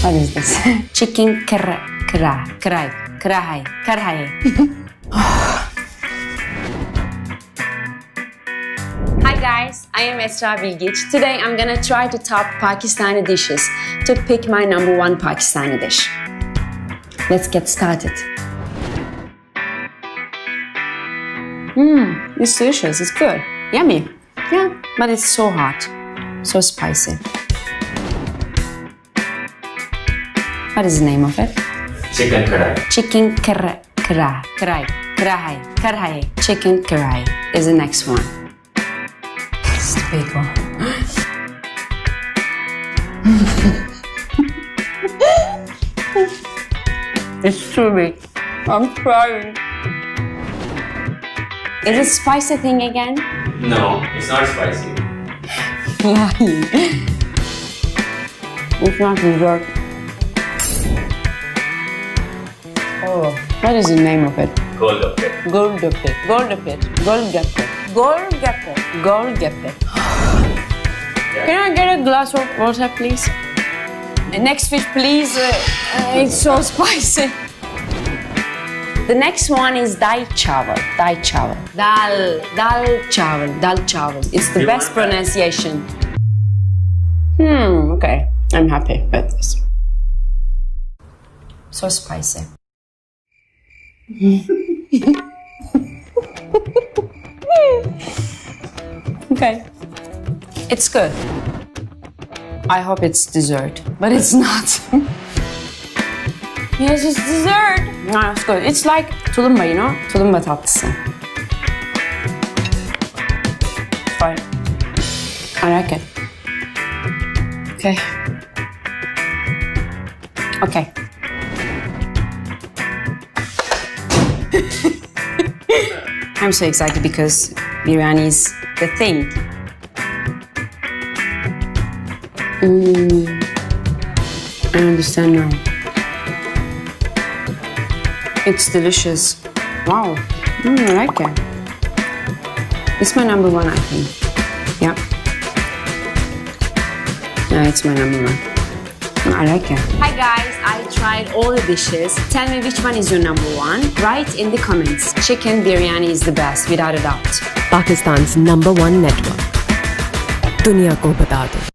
What is this? Chicken karahi. Hi guys, I am Esra Bilgic. Today I'm gonna try to top Pakistani dishes to pick my #1 Pakistani dish. Let's get started. It's delicious, it's good. Yummy. Yeah, but it's so hot. So spicy. What is the name of it? Chicken karahi. Chicken karahi. Chicken karahi is the next one. It's the big one. It's too big. I'm crying. Is it spicy thing again? No, it's not spicy. Lying. It's not dessert. Oh, what is the name of it? Golgappe. Golgappe. Can I get a glass of water, please? The next fish, please. It's so spicy. The next one is dal chawal. Dal chawal. It's the best pronunciation. Okay. I'm happy with this. So spicy. Okay. It's good. I hope it's dessert, but it's not. Yes, it's dessert. No, it's good. It's like tulumba, you know? Tulumba tatlısı. Fine. I like it. Okay. Okay. I'm so excited because biryani is the thing. I understand now. It's delicious. Wow. I like it. It's my #1, I think. Yeah. Yeah, it's my #1. I like it. Hi guys, I tried all the dishes. Tell me which one is your #1. Write in the comments. Chicken biryani is the best, without a doubt. Pakistan's #1 network. दुनिया को बता दो.